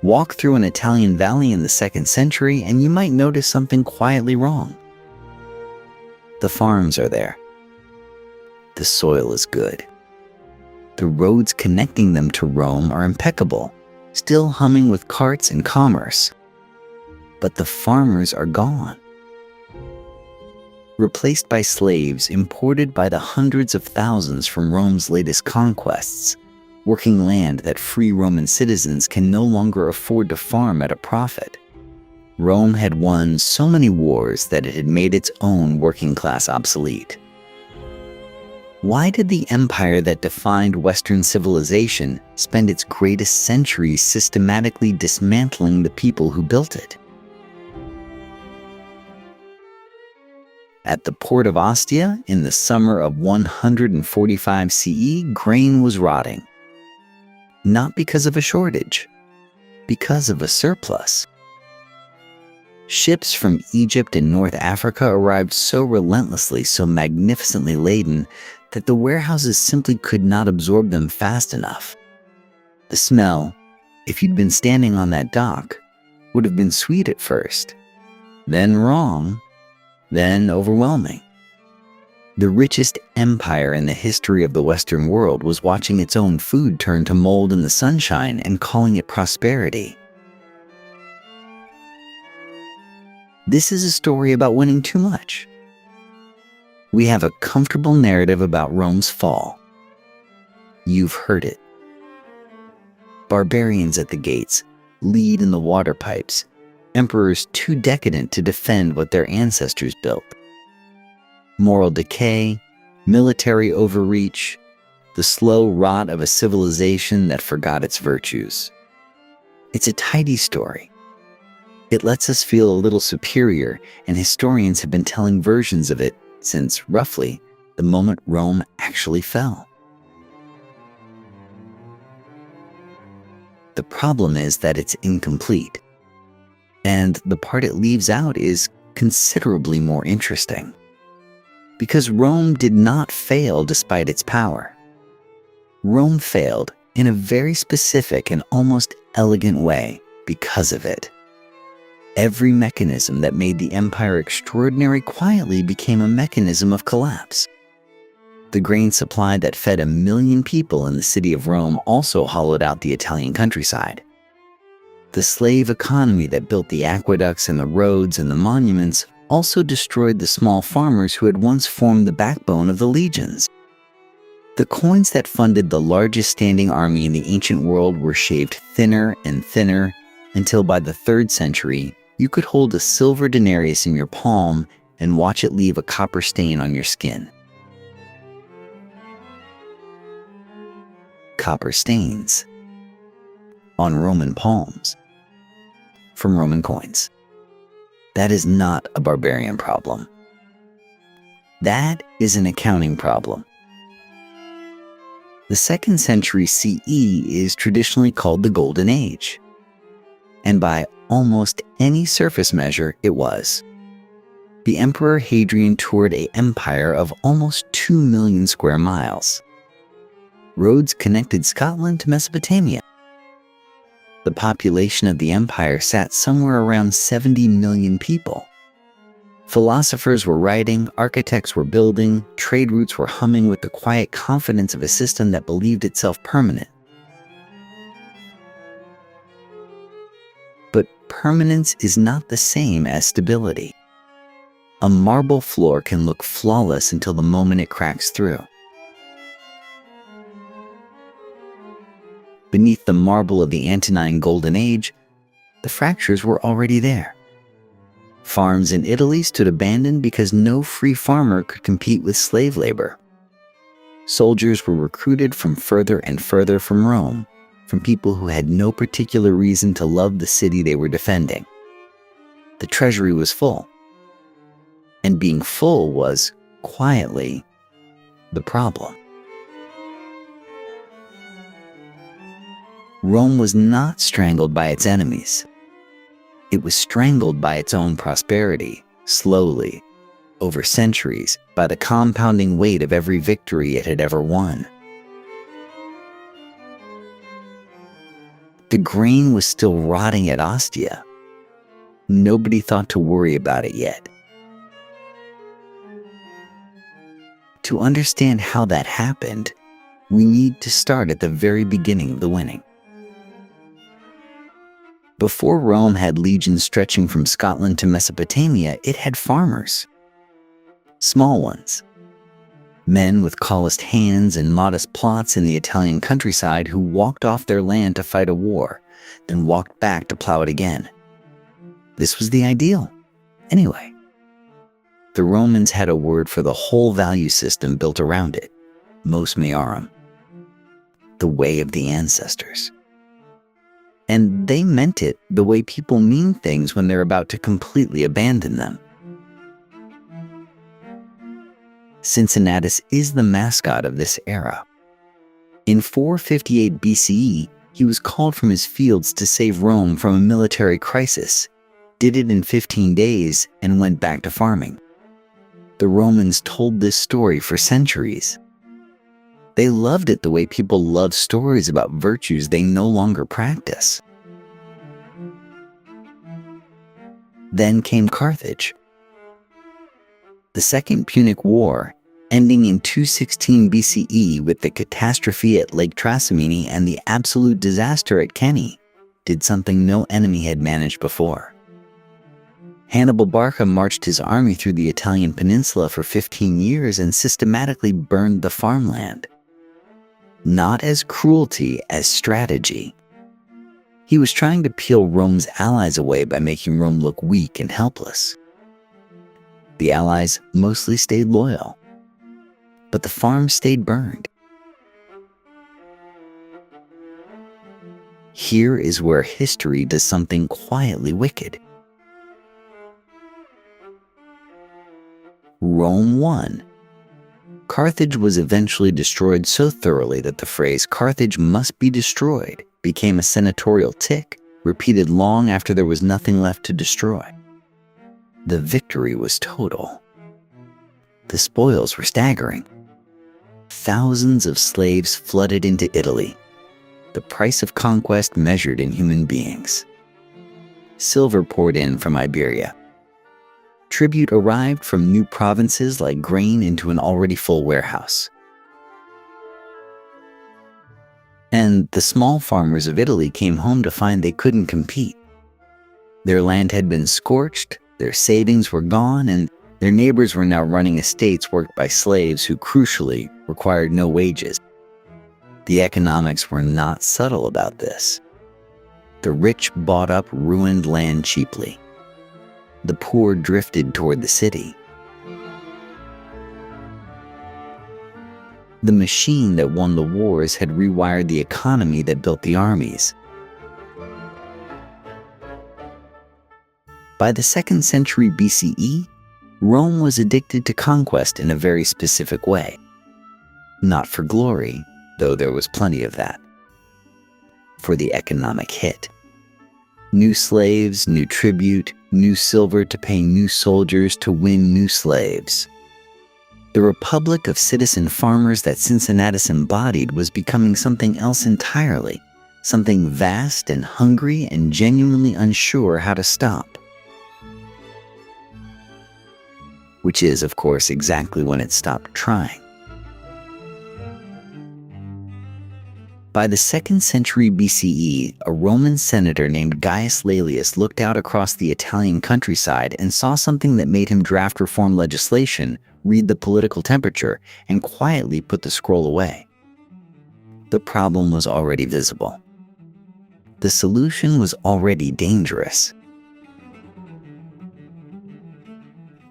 Walk through an Italian valley in the 2nd century and you might notice something quietly wrong. The farms are there. The soil is good. The roads connecting them to Rome are impeccable, still humming with carts and commerce. But the farmers are gone. Replaced by slaves imported by the hundreds of thousands from Rome's latest conquests, working land that free Roman citizens can no longer afford to farm at a profit. Rome had won so many wars that it had made its own working class obsolete. Why did the empire that defined Western civilization spend its greatest centuries systematically dismantling the people who built it? At the port of Ostia, in the summer of 145 CE, grain was rotting. Not because of a shortage, because of a surplus. Ships from Egypt and North Africa arrived so relentlessly, so magnificently laden, that the warehouses simply could not absorb them fast enough. The smell, if you'd been standing on that dock, would have been sweet at first, then wrong, then overwhelming. The richest empire in the history of the Western world was watching its own food turn to mold in the sunshine and calling it prosperity. This is a story about winning too much. We have a comfortable narrative about Rome's fall. You've heard it. Barbarians at the gates, lead in the water pipes, emperors too decadent to defend what their ancestors built. Moral decay, military overreach, the slow rot of a civilization that forgot its virtues. It's a tidy story. It lets us feel a little superior, and historians have been telling versions of it since, roughly, the moment Rome actually fell. The problem is that it's incomplete, and the part it leaves out is considerably more interesting. Because Rome did not fail despite its power. Rome failed in a very specific and almost elegant way because of it. Every mechanism that made the empire extraordinary quietly became a mechanism of collapse. The grain supply that fed 1 million people in the city of Rome also hollowed out the Italian countryside. The slave economy that built the aqueducts and the roads and the monuments also destroyed the small farmers who had once formed the backbone of the legions. The coins that funded the largest standing army in the ancient world were shaved thinner and thinner until by the 3rd century, you could hold a silver denarius in your palm and watch it leave a copper stain on your skin. Copper stains on Roman palms from Roman coins. That is not a barbarian problem. That is an accounting problem. The 2nd century CE is traditionally called the Golden Age, and by almost any surface measure, it was. The Emperor Hadrian toured an empire of almost 2 million square miles. Roads connected Scotland to Mesopotamia. The population of the empire sat somewhere around 70 million people. Philosophers were writing, architects were building, trade routes were humming with the quiet confidence of a system that believed itself permanent. But permanence is not the same as stability. A marble floor can look flawless until the moment it cracks through. Beneath the marble of the Antonine Golden Age, the fractures were already there. Farms in Italy stood abandoned because no free farmer could compete with slave labor. Soldiers were recruited from further and further from Rome, from people who had no particular reason to love the city they were defending. The treasury was full. And being full was, quietly, the problem. Rome was not strangled by its enemies. It was strangled by its own prosperity, slowly, over centuries, by the compounding weight of every victory it had ever won. The grain was still rotting at Ostia. Nobody thought to worry about it yet. To understand how that happened, we need to start at the very beginning of the winning. Before Rome had legions stretching from Scotland to Mesopotamia, it had farmers. Small ones. Men with calloused hands and modest plots in the Italian countryside who walked off their land to fight a war, then walked back to plow it again. This was the ideal. Anyway, the Romans had a word for the whole value system built around it, mos mearum, the way of the ancestors. And they meant it the way people mean things when they're about to completely abandon them. Cincinnatus is the mascot of this era. In 458 BCE, he was called from his fields to save Rome from a military crisis, did it in 15 days, and went back to farming. The Romans told this story for centuries. They loved it the way people love stories about virtues they no longer practice. Then came Carthage. The Second Punic War, ending in 216 BCE with the catastrophe at Lake Trasimene and the absolute disaster at Cannae, did something no enemy had managed before. Hannibal Barca marched his army through the Italian peninsula for 15 years and systematically burned the farmland. Not as cruelty as strategy. He was trying to peel Rome's allies away by making Rome look weak and helpless. The allies mostly stayed loyal, but the farms stayed burned. Here is where history does something quietly wicked. Rome won. Carthage was eventually destroyed so thoroughly that the phrase "Carthage must be destroyed" became a senatorial tick, repeated long after there was nothing left to destroy. The victory was total. The spoils were staggering. Thousands of slaves flooded into Italy, the price of conquest measured in human beings. Silver poured in from Iberia. Tribute arrived from new provinces like grain into an already full warehouse. And the small farmers of Italy came home to find they couldn't compete. Their land had been scorched, their savings were gone, and their neighbors were now running estates worked by slaves who, crucially, required no wages. The economics were not subtle about this. The rich bought up ruined land cheaply. The poor drifted toward the city. The machine that won the wars had rewired the economy that built the armies. By the 2nd century BCE, Rome was addicted to conquest in a very specific way. Not for glory, though there was plenty of that. For the economic hit. New slaves, new tribute, new silver to pay new soldiers to win new slaves. The republic of citizen farmers that Cincinnatus embodied was becoming something else entirely, something vast and hungry and genuinely unsure how to stop. Which is, of course, exactly when it stopped trying. By the 2nd century BCE, a Roman senator named Gaius Laelius looked out across the Italian countryside and saw something that made him draft reform legislation, read the political temperature, and quietly put the scroll away. The problem was already visible. The solution was already dangerous.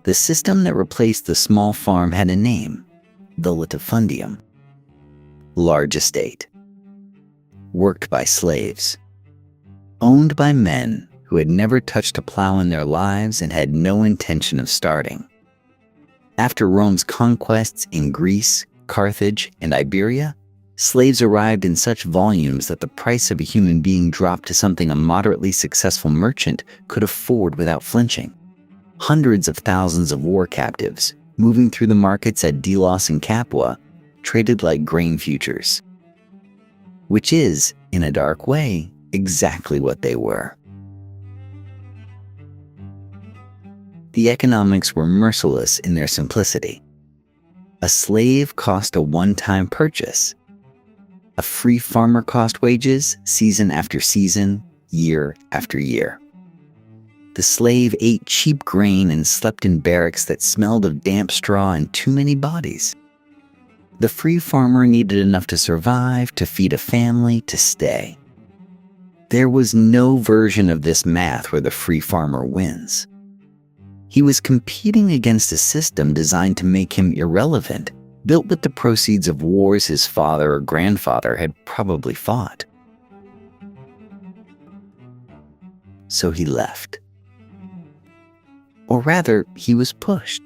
The system that replaced the small farm had a name, the latifundium. Large estate. Worked by slaves. Owned by men who had never touched a plow in their lives and had no intention of starting. After Rome's conquests in Greece, Carthage, and Iberia, slaves arrived in such volumes that the price of a human being dropped to something a moderately successful merchant could afford without flinching. Hundreds of thousands of war captives, moving through the markets at Delos and Capua, traded like grain futures. Which is, in a dark way, exactly what they were. The economics were merciless in their simplicity. A slave cost a one-time purchase. A free farmer cost wages season after season, year after year. The slave ate cheap grain and slept in barracks that smelled of damp straw and too many bodies. The free farmer needed enough to survive, to feed a family, to stay. There was no version of this math where the free farmer wins. He was competing against a system designed to make him irrelevant, built with the proceeds of wars his father or grandfather had probably fought. So he left. Or rather, he was pushed.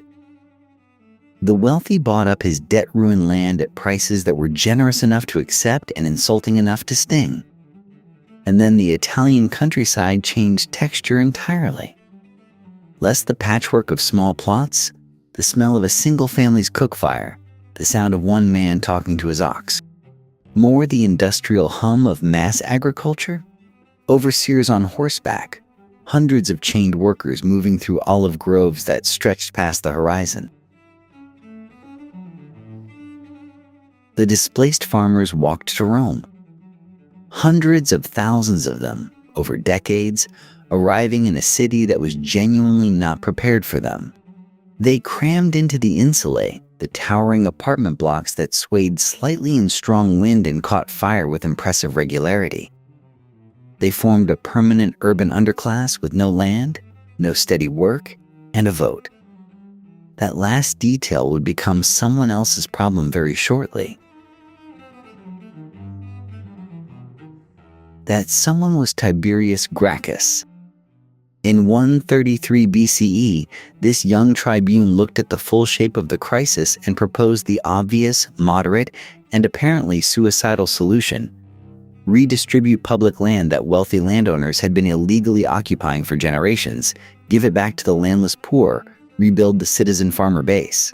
The wealthy bought up his debt-ruined land at prices that were generous enough to accept and insulting enough to sting. And then the Italian countryside changed texture entirely. Less the patchwork of small plots, the smell of a single family's cook fire, the sound of one man talking to his ox. More the industrial hum of mass agriculture, overseers on horseback, hundreds of chained workers moving through olive groves that stretched past the horizon. The displaced farmers walked to Rome. Hundreds of thousands of them, over decades, arriving in a city that was genuinely not prepared for them. They crammed into the insulae, the towering apartment blocks that swayed slightly in strong wind and caught fire with impressive regularity. They formed a permanent urban underclass with no land, no steady work, and a vote. That last detail would become someone else's problem very shortly. That someone was Tiberius Gracchus. In 133 BCE, this young tribune looked at the full shape of the crisis and proposed the obvious, moderate, and apparently suicidal solution: redistribute public land that wealthy landowners had been illegally occupying for generations, give it back to the landless poor, rebuild the citizen farmer base.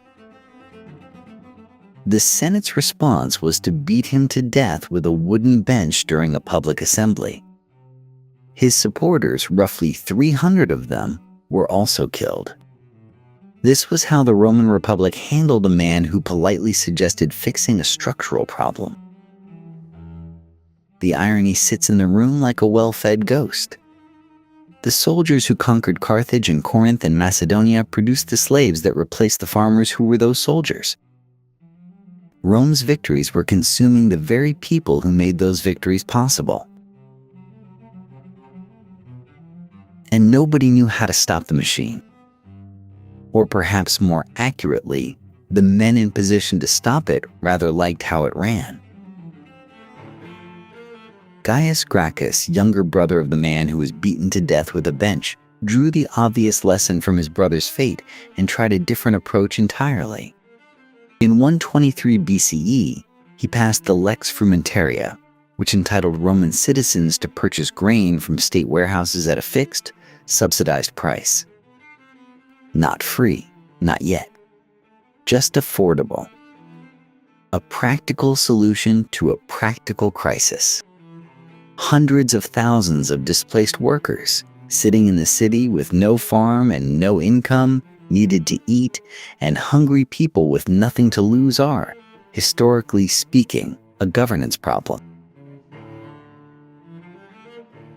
The Senate's response was to beat him to death with a wooden bench during a public assembly. His supporters, roughly 300 of them, were also killed. This was how the Roman Republic handled a man who politely suggested fixing a structural problem. The irony sits in the room like a well-fed ghost. The soldiers who conquered Carthage and Corinth and Macedonia produced the slaves that replaced the farmers who were those soldiers. Rome's victories were consuming the very people who made those victories possible. And nobody knew how to stop the machine. Or perhaps more accurately, the men in position to stop it rather liked how it ran. Gaius Gracchus, younger brother of the man who was beaten to death with a bench, drew the obvious lesson from his brother's fate and tried a different approach entirely. In 123 BCE, he passed the Lex Frumentaria, which entitled Roman citizens to purchase grain from state warehouses at a fixed, subsidized price. Not free, not yet. Just affordable. A practical solution to a practical crisis. Hundreds of thousands of displaced workers, sitting in the city with no farm and no income, needed to eat, and hungry people with nothing to lose are, historically speaking, a governance problem.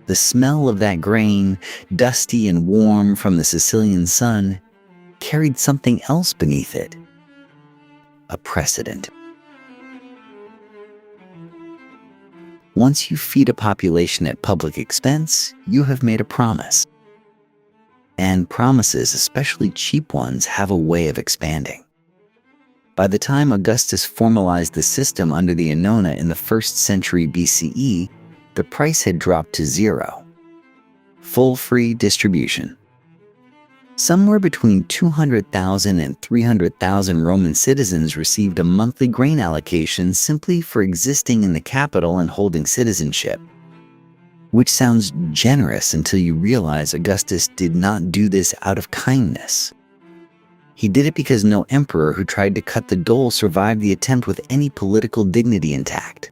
The smell of that grain, dusty and warm from the Sicilian sun, carried something else beneath it. A precedent. Once you feed a population at public expense, you have made a promise. And promises, especially cheap ones, have a way of expanding. By the time Augustus formalized the system under the Annona in the 1st century BCE, the price had dropped to zero. Full free distribution. Somewhere between 200,000 and 300,000 Roman citizens received a monthly grain allocation simply for existing in the capital and holding citizenship. Which sounds generous until you realize Augustus did not do this out of kindness. He did it because no emperor who tried to cut the dole survived the attempt with any political dignity intact.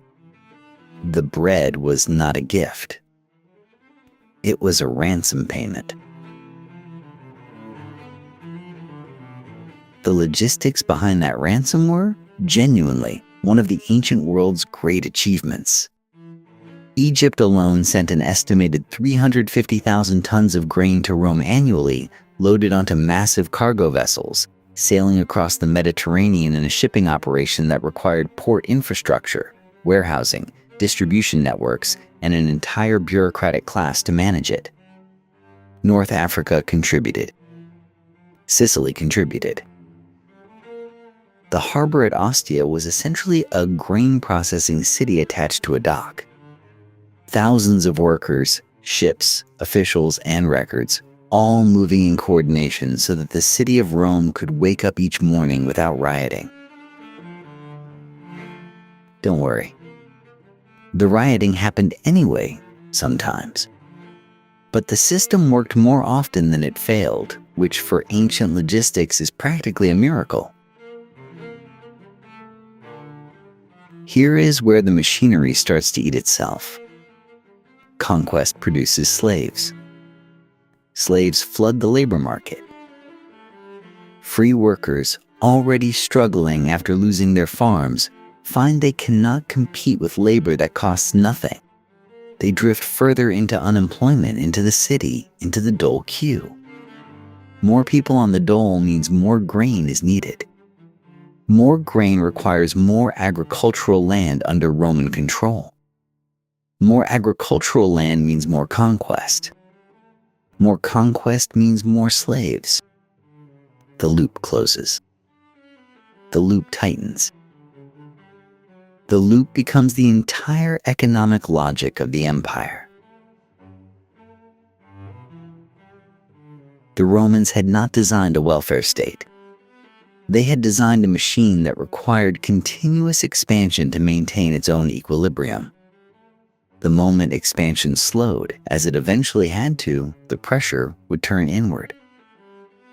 The bread was not a gift. It was a ransom payment. The logistics behind that ransom were, genuinely, one of the ancient world's great achievements. Egypt alone sent an estimated 350,000 tons of grain to Rome annually, loaded onto massive cargo vessels, sailing across the Mediterranean in a shipping operation that required port infrastructure, warehousing, distribution networks, and an entire bureaucratic class to manage it. North Africa contributed. Sicily contributed. The harbor at Ostia was essentially a grain processing city attached to a dock. Thousands of workers, ships, officials, and records, all moving in coordination so that the city of Rome could wake up each morning without rioting. Don't worry. The rioting happened anyway, sometimes. But the system worked more often than it failed, which for ancient logistics is practically a miracle. Here is where the machinery starts to eat itself. Conquest produces slaves. Slaves flood the labor market. Free workers, already struggling after losing their farms, find they cannot compete with labor that costs nothing. They drift further into unemployment, into the city, into the dole queue. More people on the dole means more grain is needed. More grain requires more agricultural land under Roman control. More agricultural land means more conquest. More conquest means more slaves. The loop closes. The loop tightens. The loop becomes the entire economic logic of the empire. The Romans had not designed a welfare state. They had designed a machine that required continuous expansion to maintain its own equilibrium. The moment expansion slowed, as it eventually had to, the pressure would turn inward.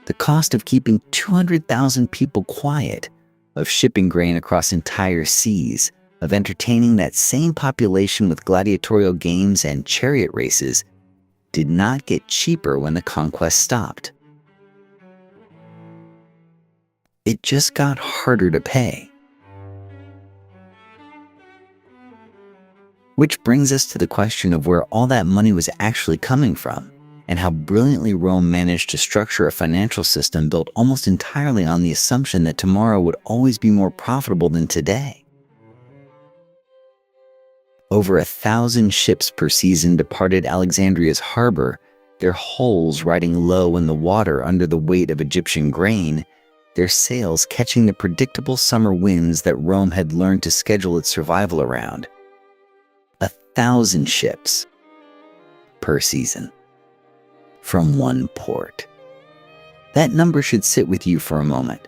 The cost of keeping 200,000 people quiet, of shipping grain across entire seas, of entertaining that same population with gladiatorial games and chariot races, did not get cheaper when the conquest stopped. It just got harder to pay. Which brings us to the question of where all that money was actually coming from, and how brilliantly Rome managed to structure a financial system built almost entirely on the assumption that tomorrow would always be more profitable than today. Over 1,000 ships per season departed Alexandria's harbor, their hulls riding low in the water under the weight of Egyptian grain, their sails catching the predictable summer winds that Rome had learned to schedule its survival around. 1,000 ships per season from one port. That number should sit with you for a moment,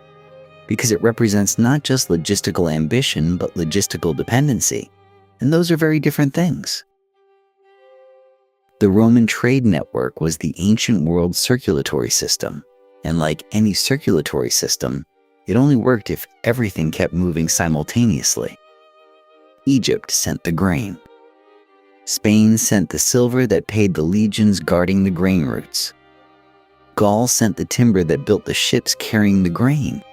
because it represents not just logistical ambition, but logistical dependency, and those are very different things. The Roman trade network was the ancient world's circulatory system, and like any circulatory system, it only worked if everything kept moving simultaneously. Egypt sent the grain. Spain sent the silver that paid the legions guarding the grain routes. Gaul sent the timber that built the ships carrying the grain.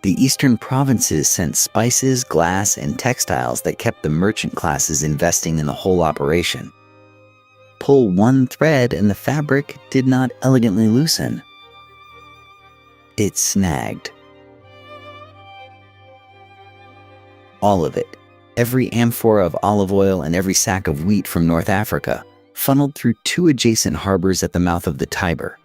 The eastern provinces sent spices, glass, and textiles that kept the merchant classes investing in the whole operation. Pull one thread and the fabric did not elegantly loosen. It snagged. All of it, every amphora of olive oil and every sack of wheat from North Africa, funneled through two adjacent harbors at the mouth of the Tiber,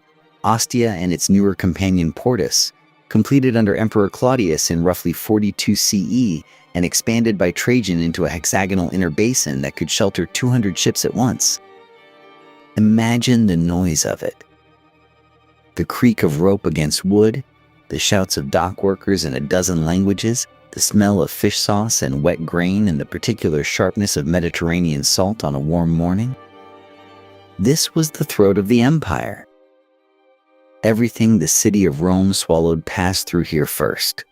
Ostia and its newer companion Portus, completed under Emperor Claudius in roughly 42 CE and expanded by Trajan into a hexagonal inner basin that could shelter 200 ships at once. Imagine the noise of it. The creak of rope against wood, the shouts of dock workers in a dozen languages, the smell of fish sauce and wet grain, and the particular sharpness of Mediterranean salt on a warm morning. This was the throat of the empire. Everything the city of Rome swallowed passed through here first.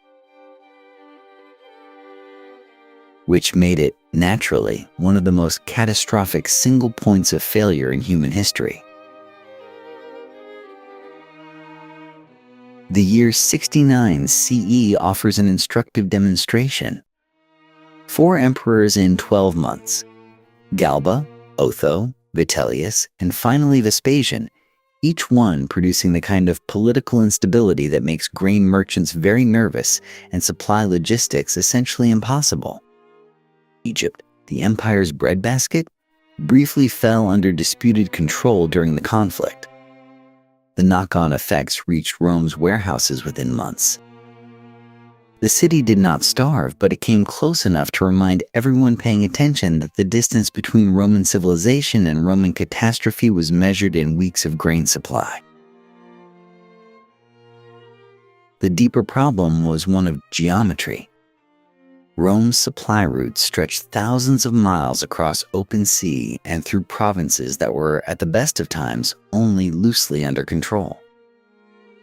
which made it, naturally, one of the most catastrophic single points of failure in human history. The year 69 CE offers an instructive demonstration. 4 emperors in 12 months, Galba, Otho, Vitellius, and finally Vespasian, each one producing the kind of political instability that makes grain merchants very nervous and supply logistics essentially impossible. Egypt, the empire's breadbasket, briefly fell under disputed control during the conflict. The knock-on effects reached Rome's warehouses within months. The city did not starve, but it came close enough to remind everyone paying attention that the distance between Roman civilization and Roman catastrophe was measured in weeks of grain supply. The deeper problem was one of geometry. Rome's supply routes stretched thousands of miles across open sea and through provinces that were, at the best of times, only loosely under control.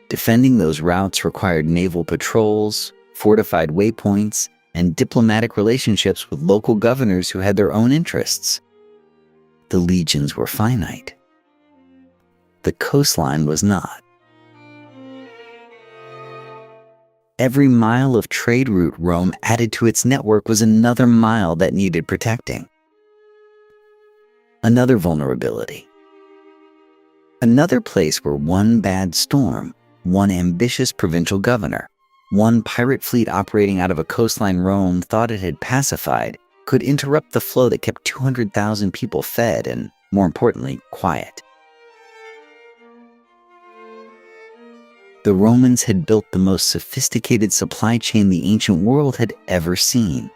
Defending those routes required naval patrols, fortified waypoints, and diplomatic relationships with local governors who had their own interests. The legions were finite. The coastline was not. Every mile of trade route Rome added to its network was another mile that needed protecting. Another vulnerability. Another place where one bad storm, one ambitious provincial governor, one pirate fleet operating out of a coastline Rome thought it had pacified could interrupt the flow that kept 200,000 people fed and, more importantly, quiet. The Romans had built the most sophisticated supply chain the ancient world had ever seen.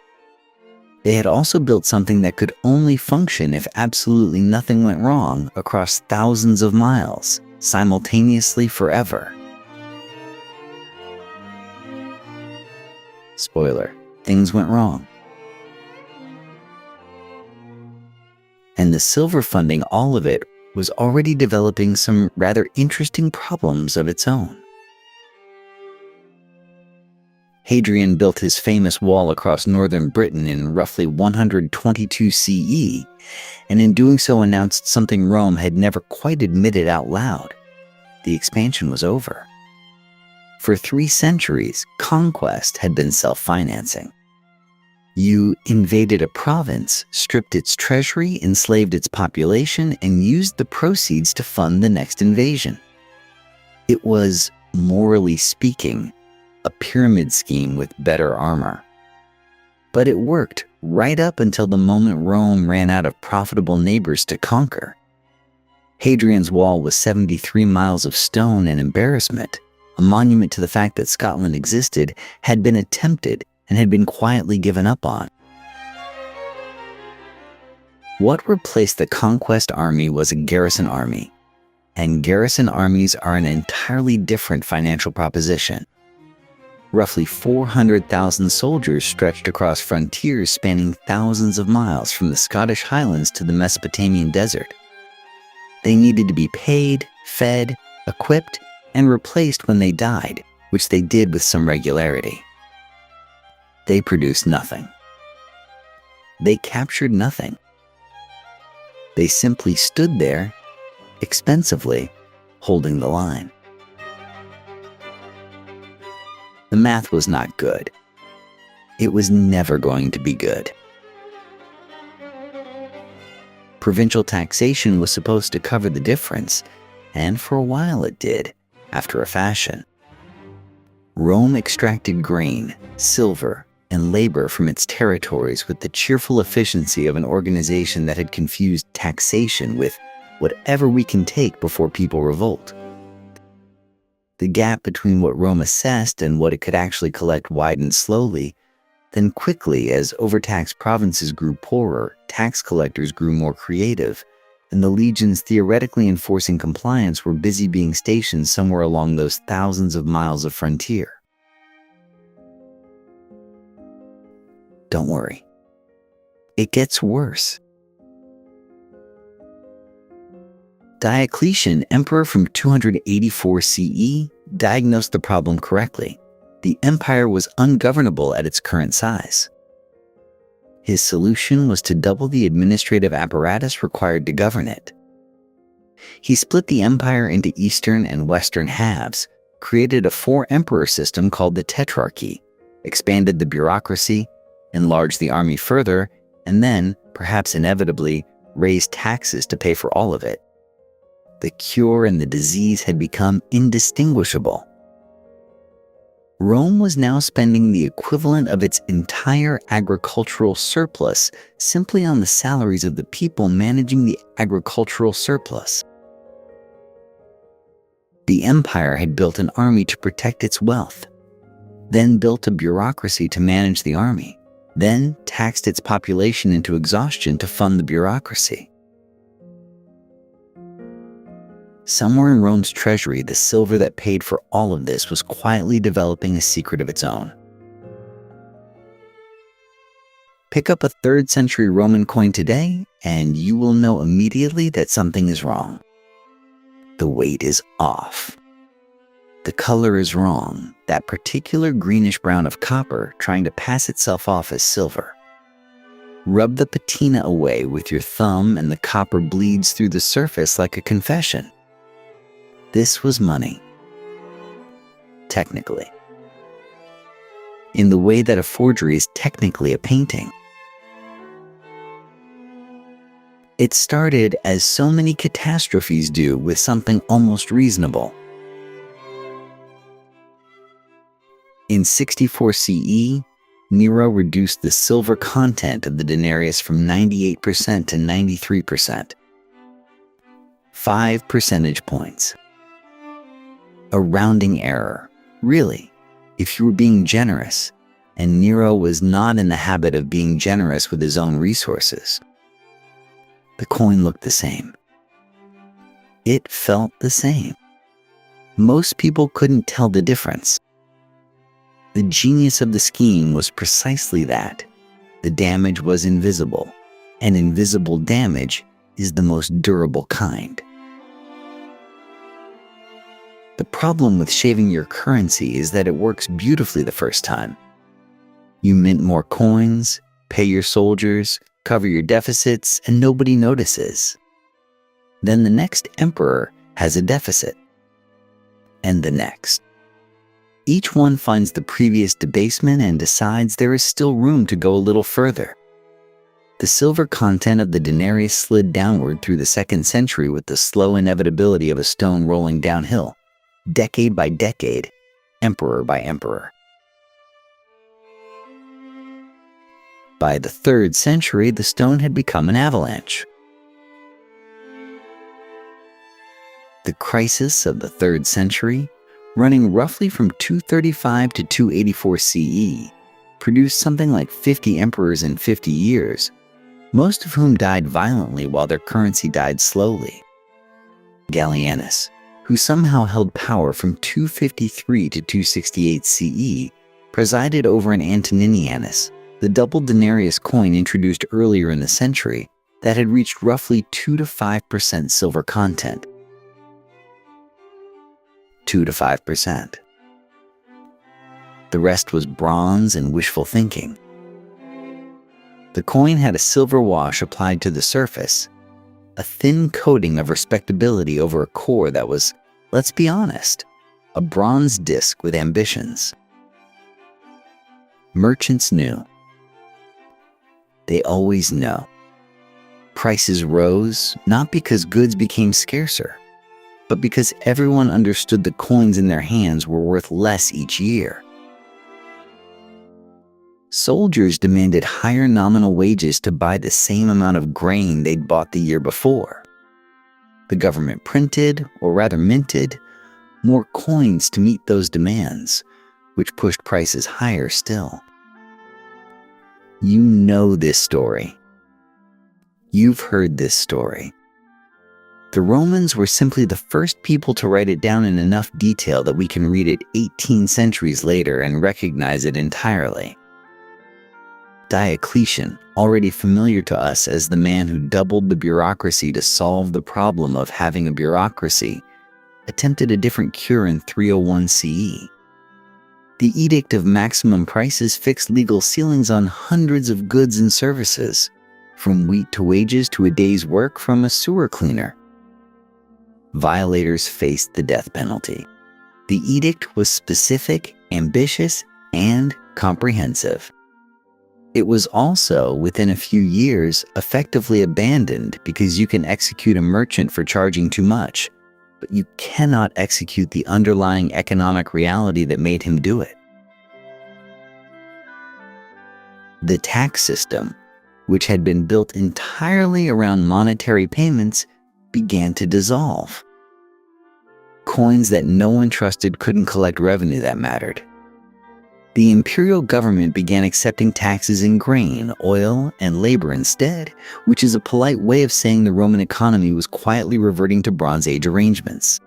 They had also built something that could only function if absolutely nothing went wrong across thousands of miles, simultaneously forever. Spoiler, things went wrong. And the silver funding all of it was already developing some rather interesting problems of its own. Hadrian built his famous wall across northern Britain in roughly 122 CE, and in doing so announced something Rome had never quite admitted out loud. The expansion was over. For 3 centuries, conquest had been self-financing. You invaded a province, stripped its treasury, enslaved its population, and used the proceeds to fund the next invasion. It was, morally speaking, a pyramid scheme with better armor. But it worked right up until the moment Rome ran out of profitable neighbors to conquer. Hadrian's wall was 73 miles of stone and embarrassment, a monument to the fact that Scotland existed, had been attempted and had been quietly given up on. What replaced the conquest army was a garrison army, and garrison armies are an entirely different financial proposition. Roughly 400,000 soldiers stretched across frontiers spanning thousands of miles from the Scottish Highlands to the Mesopotamian desert. They needed to be paid, fed, equipped, and replaced when they died, which they did with some regularity. They produced nothing. They captured nothing. They simply stood there, expensively, holding the line. The math was not good. It was never going to be good. Provincial taxation was supposed to cover the difference, and for a while it did, after a fashion. Rome extracted grain, silver, and labor from its territories with the cheerful efficiency of an organization that had confused taxation with whatever we can take before people revolt. The gap between what Rome assessed and what it could actually collect widened slowly. Then quickly, as overtaxed provinces grew poorer, tax collectors grew more creative, and the legions theoretically enforcing compliance were busy being stationed somewhere along those thousands of miles of frontier. Don't worry. It gets worse. Diocletian, emperor from 284 CE, diagnosed the problem correctly. The empire was ungovernable at its current size. His solution was to double the administrative apparatus required to govern it. He split the empire into eastern and western halves, created a four-emperor system called the Tetrarchy, expanded the bureaucracy, enlarged the army further, and then, perhaps inevitably, raised taxes to pay for all of it. The cure and the disease had become indistinguishable. Rome was now spending the equivalent of its entire agricultural surplus simply on the salaries of the people managing the agricultural surplus. The empire had built an army to protect its wealth, then built a bureaucracy to manage the army, then taxed its population into exhaustion to fund the bureaucracy. Somewhere in Rome's treasury, the silver that paid for all of this was quietly developing a secret of its own. Pick up a 3rd century Roman coin today, and you will know immediately that something is wrong. The weight is off. The color is wrong, that particular greenish brown of copper trying to pass itself off as silver. Rub the patina away with your thumb and the copper bleeds through the surface like a confession. This was money. Technically. In the way that a forgery is technically a painting. It started, as so many catastrophes do, with something almost reasonable. In 64 CE, Nero reduced the silver content of the denarius from 98% to 93%. 5 percentage points. A rounding error, really, if you were being generous, and Nero was not in the habit of being generous with his own resources. The coin looked the same. It felt the same. Most people couldn't tell the difference. The genius of the scheme was precisely that. The damage was invisible, and invisible damage is the most durable kind. The problem with shaving your currency is that it works beautifully the first time. You mint more coins, pay your soldiers, cover your deficits, and nobody notices. Then the next emperor has a deficit. And the next. Each one finds the previous debasement and decides there is still room to go a little further. The silver content of the denarius slid downward through the 2nd century with the slow inevitability of a stone rolling downhill, decade by decade, emperor by emperor. By the 3rd century, the stone had become an avalanche. The crisis of the 3rd century, running roughly from 235 to 284 CE, produced something like 50 emperors in 50 years, most of whom died violently while their currency died slowly. Gallienus, who somehow held power from 253 to 268 CE, presided over an Antoninianus, the double denarius coin introduced earlier in the century that had reached roughly 2 to 5% silver content. 2 to 5%. The rest was bronze and wishful thinking. The coin had a silver wash applied to the surface, a thin coating of respectability over a core that was, let's be honest, a bronze disc with ambitions. Merchants knew. They always know. Prices rose, not because goods became scarcer, but because everyone understood the coins in their hands were worth less each year. Soldiers demanded higher nominal wages to buy the same amount of grain they'd bought the year before. The government printed, or rather minted, more coins to meet those demands, which pushed prices higher still. You know this story. You've heard this story. The Romans were simply the first people to write it down in enough detail that we can read it 18 centuries later and recognize it entirely. Diocletian, already familiar to us as the man who doubled the bureaucracy to solve the problem of having a bureaucracy, attempted a different cure in 301 CE. The Edict of Maximum Prices fixed legal ceilings on hundreds of goods and services, from wheat to wages to a day's work from a sewer cleaner. Violators faced the death penalty. The edict was specific, ambitious, and comprehensive. It was also, within a few years, effectively abandoned because you can execute a merchant for charging too much, but you cannot execute the underlying economic reality that made him do it. The tax system, which had been built entirely around monetary payments, began to dissolve. Coins that no one trusted couldn't collect revenue that mattered. The imperial government began accepting taxes in grain, oil, and labor instead, which is a polite way of saying the Roman economy was quietly reverting to Bronze Age arrangements.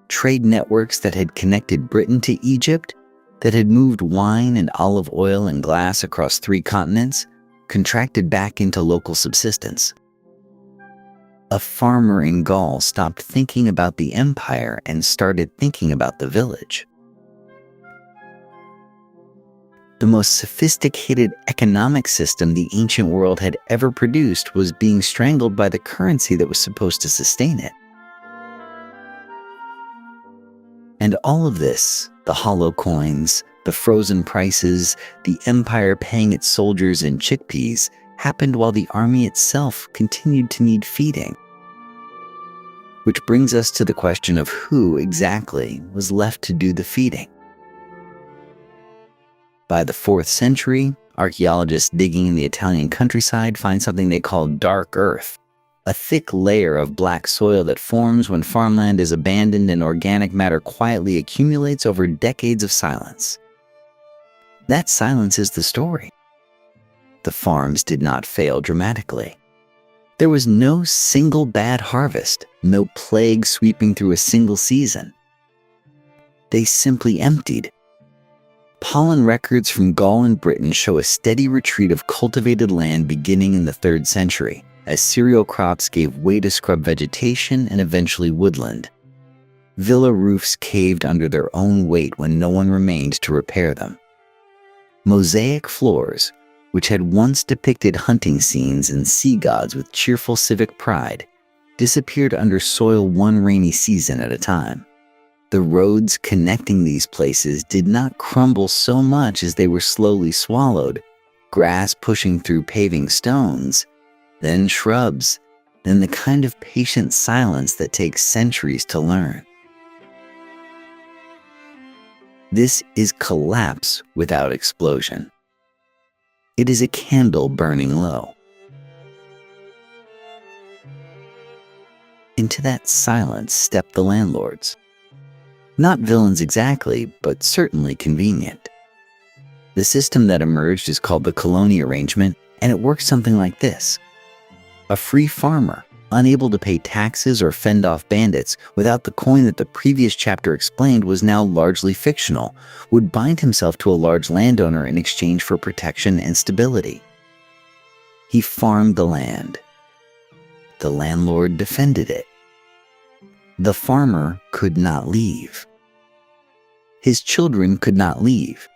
Trade networks that had connected Britain to Egypt, that had moved wine and olive oil and glass across 3 continents, contracted back into local subsistence. A farmer in Gaul stopped thinking about the empire and started thinking about the village. The most sophisticated economic system the ancient world had ever produced was being strangled by the currency that was supposed to sustain it. And all of this, the hollow coins, the frozen prices, the empire paying its soldiers in chickpeas, happened while the army itself continued to need feeding. Which brings us to the question of who exactly was left to do the feeding. By the 4th century, archaeologists digging in the Italian countryside find something they call dark earth, a thick layer of black soil that forms when farmland is abandoned and organic matter quietly accumulates over decades of silence. That silence is the story. The farms did not fail dramatically. There was no single bad harvest, no plague sweeping through a single season. They simply emptied. Pollen records from Gaul and Britain show a steady retreat of cultivated land beginning in the 3rd century, as cereal crops gave way to scrub vegetation and eventually woodland. Villa roofs caved under their own weight when no one remained to repair them. Mosaic floors, which had once depicted hunting scenes and sea gods with cheerful civic pride, disappeared under soil one rainy season at a time. The roads connecting these places did not crumble so much as they were slowly swallowed, grass pushing through paving stones, then shrubs, then the kind of patient silence that takes centuries to learn. This is collapse without explosion. It is a candle burning low. Into that silence stepped the landlords. Not villains exactly, but certainly convenient. The system that emerged is called the colony arrangement, and it works something like this. A free farmer, unable to pay taxes or fend off bandits without the coin that the previous chapter explained was now largely fictional, would bind himself to a large landowner in exchange for protection and stability. He farmed the land. The landlord defended it. The farmer could not leave. His children could not leave.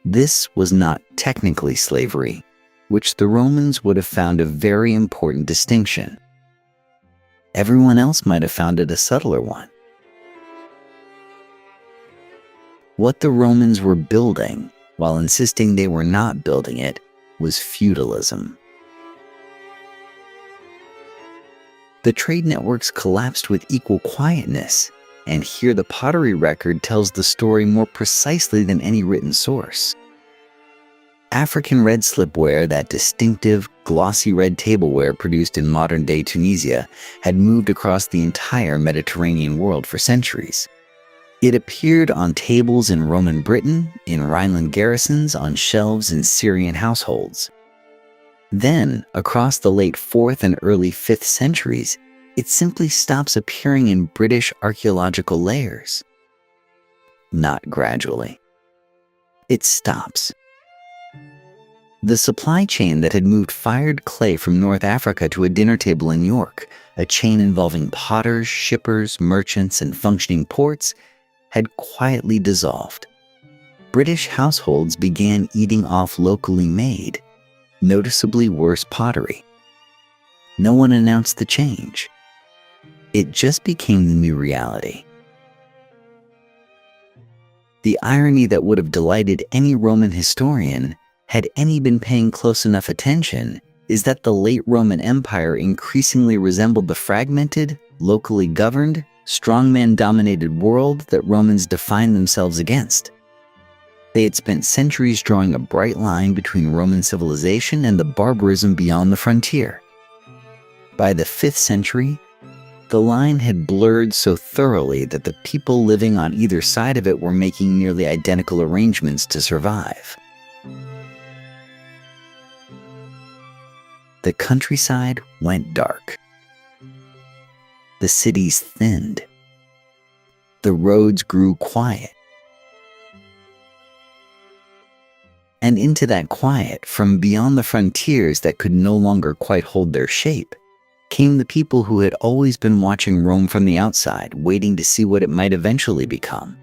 This was not technically slavery, which the Romans would have found a very important distinction. Everyone else might have found it a subtler one. What the Romans were building, while insisting they were not building it, was feudalism. The trade networks collapsed with equal quietness, and here the pottery record tells the story more precisely than any written source. African red slipware, that distinctive, glossy red tableware produced in modern-day Tunisia, had moved across the entire Mediterranean world for centuries. It appeared on tables in Roman Britain, in Rhineland garrisons, on shelves in Syrian households. Then, across the late 4th and early 5th centuries, it simply stops appearing in British archaeological layers. Not gradually. It stops. The supply chain that had moved fired clay from North Africa to a dinner table in York, a chain involving potters, shippers, merchants, and functioning ports, had quietly dissolved. British households began eating off locally made, noticeably worse pottery. No one announced the change. It just became the new reality. The irony that would have delighted any Roman historian, had any been paying close enough attention, is that the late Roman Empire increasingly resembled the fragmented, locally governed, strongman-dominated world that Romans defined themselves against. They had spent centuries drawing a bright line between Roman civilization and the barbarism beyond the frontier. By the 5th century, the line had blurred so thoroughly that the people living on either side of it were making nearly identical arrangements to survive. The countryside went dark. The cities thinned. The roads grew quiet. And into that quiet, from beyond the frontiers that could no longer quite hold their shape, came the people who had always been watching Rome from the outside, waiting to see what it might eventually become.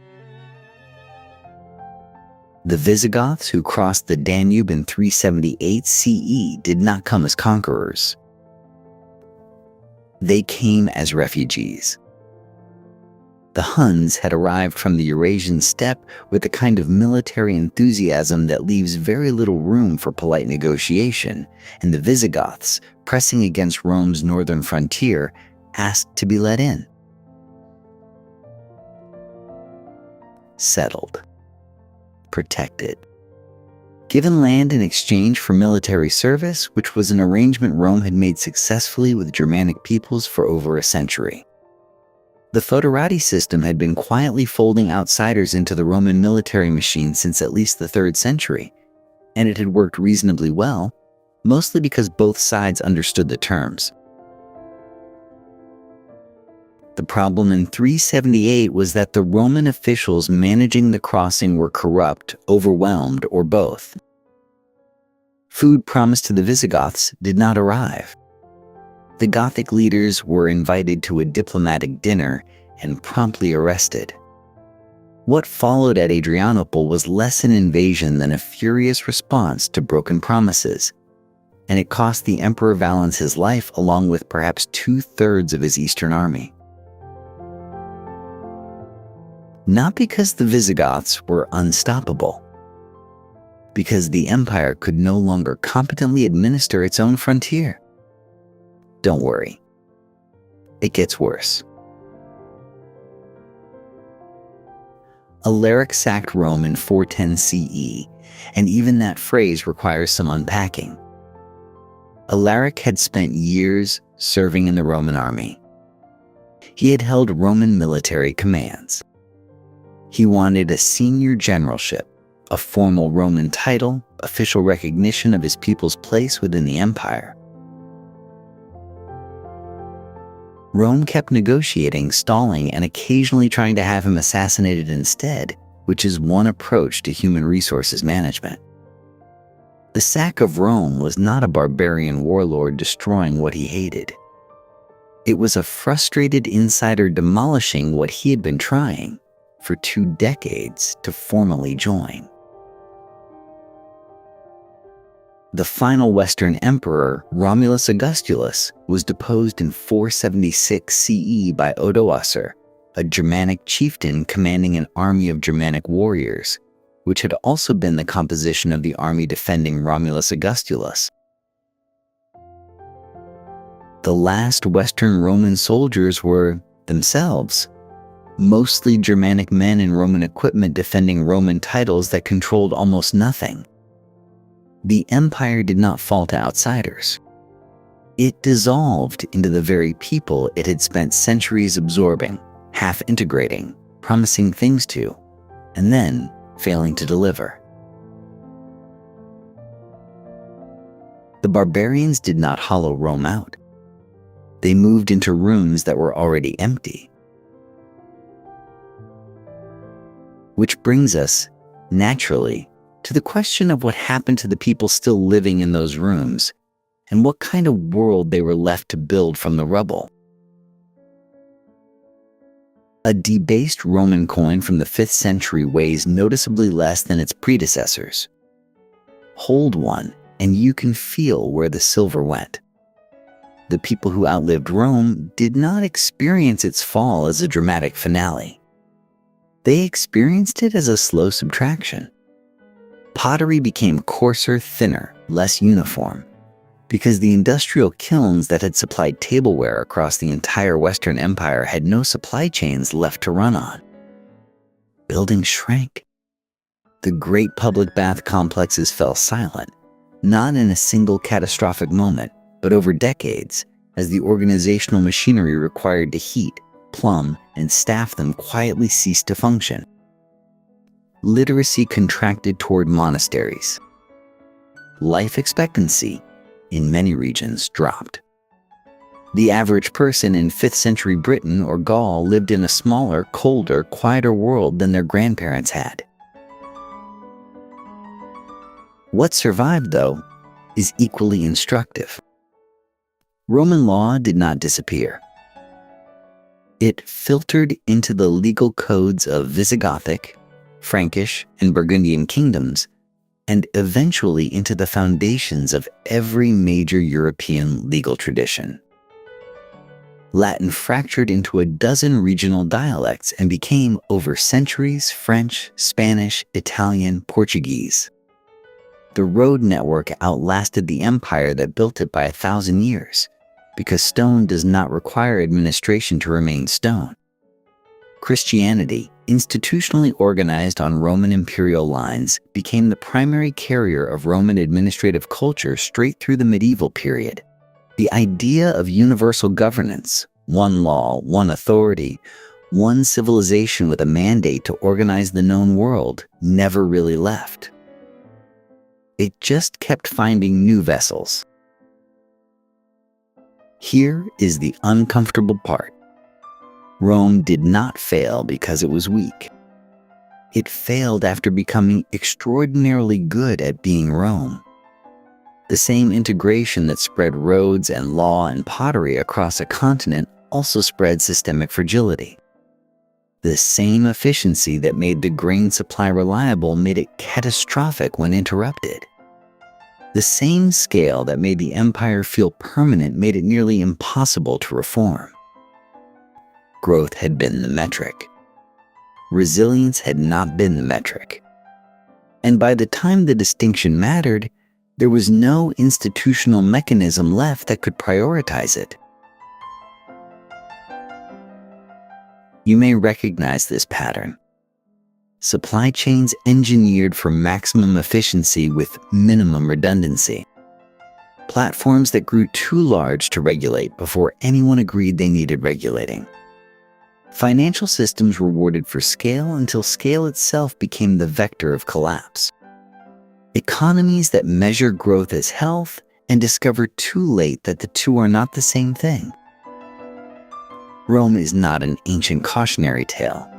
The Visigoths, who crossed the Danube in 378 CE, did not come as conquerors. They came as refugees. The Huns had arrived from the Eurasian steppe with a kind of military enthusiasm that leaves very little room for polite negotiation, and the Visigoths, pressing against Rome's northern frontier, asked to be let in. Settled. Protected. Given land in exchange for military service, which was an arrangement Rome had made successfully with Germanic peoples for over a century. The foederati system had been quietly folding outsiders into the Roman military machine since at least the 3rd century, and it had worked reasonably well, mostly because both sides understood the terms. The problem in 378 was that the Roman officials managing the crossing were corrupt, overwhelmed, or both. Food promised to the Visigoths did not arrive. The Gothic leaders were invited to a diplomatic dinner and promptly arrested. What followed at Adrianople was less an invasion than a furious response to broken promises, and it cost the Emperor Valens his life along with perhaps 2/3 of his eastern army. Not because the Visigoths were unstoppable, because the empire could no longer competently administer its own frontier. Don't worry, it gets worse. Alaric sacked Rome in 410 CE, and even that phrase requires some unpacking. Alaric had spent years serving in the Roman army. He had held Roman military commands. He wanted a senior generalship, a formal Roman title, official recognition of his people's place within the empire. Rome kept negotiating, stalling, and occasionally trying to have him assassinated instead, which is one approach to human resources management. The sack of Rome was not a barbarian warlord destroying what he hated. It was a frustrated insider demolishing what he had been trying, for 2 decades, to formally join. The final Western emperor, Romulus Augustulus, was deposed in 476 CE by Odoacer, a Germanic chieftain commanding an army of Germanic warriors, which had also been the composition of the army defending Romulus Augustulus. The last Western Roman soldiers were, themselves, mostly Germanic men in Roman equipment defending Roman titles that controlled almost nothing. The empire did not fall to outsiders. It dissolved into the very people it had spent centuries absorbing, half integrating, promising things to, and then failing to deliver. The barbarians did not hollow Rome out. They moved into rooms that were already empty. Which brings us, naturally, to the question of what happened to the people still living in those rooms, and what kind of world they were left to build from the rubble. A debased Roman coin from the 5th century weighs noticeably less than its predecessors. Hold one, and you can feel where the silver went. The people who outlived Rome did not experience its fall as a dramatic finale. They experienced it as a slow subtraction. Pottery became coarser, thinner, less uniform, because the industrial kilns that had supplied tableware across the entire Western Empire had no supply chains left to run on. Buildings shrank. The great public bath complexes fell silent, not in a single catastrophic moment, but over decades, as the organizational machinery required to heat, plumb, and staff them quietly ceased to function. Literacy contracted toward monasteries. Life expectancy, in many regions, dropped. The average person in 5th century Britain or Gaul lived in a smaller, colder, quieter world than their grandparents had. What survived, though, is equally instructive. Roman law did not disappear. It filtered into the legal codes of Visigothic, Frankish, and Burgundian kingdoms, and eventually into the foundations of every major European legal tradition. Latin fractured into a dozen regional dialects and became, over centuries, French, Spanish, Italian, Portuguese. The road network outlasted the empire that built it by 1,000 years, because stone does not require administration to remain stone. Christianity, institutionally organized on Roman imperial lines, became the primary carrier of Roman administrative culture straight through the medieval period. The idea of universal governance, one law, one authority, one civilization with a mandate to organize the known world, never really left. It just kept finding new vessels. Here is the uncomfortable part. Rome did not fail because it was weak. It failed after becoming extraordinarily good at being Rome. The same integration that spread roads and law and pottery across a continent also spread systemic fragility. The same efficiency that made the grain supply reliable made it catastrophic when interrupted. The same scale that made the empire feel permanent made it nearly impossible to reform. Growth had been the metric. Resilience had not been the metric. And by the time the distinction mattered, there was no institutional mechanism left that could prioritize it. You may recognize this pattern. Supply chains engineered for maximum efficiency with minimum redundancy. Platforms that grew too large to regulate before anyone agreed they needed regulating. Financial systems rewarded for scale until scale itself became the vector of collapse. Economies that measure growth as health and discover too late that the two are not the same thing. Rome is not an ancient cautionary tale.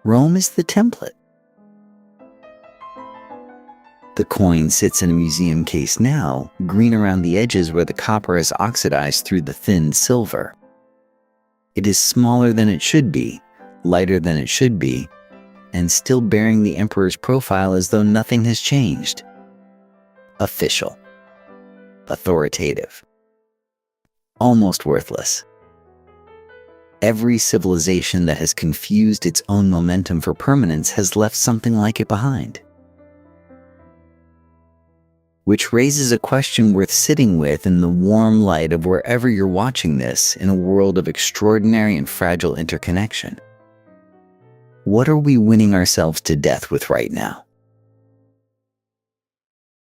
Rome is the template. The coin sits in a museum case now, green around the edges where the copper is oxidized through the thinned silver. It is smaller than it should be, lighter than it should be, and still bearing the emperor's profile as though nothing has changed. Official. Authoritative. Almost worthless. Every civilization that has confused its own momentum for permanence has left something like it behind. Which raises a question worth sitting with in the warm light of wherever you're watching this in a world of extraordinary and fragile interconnection. What are we winning ourselves to death with right now?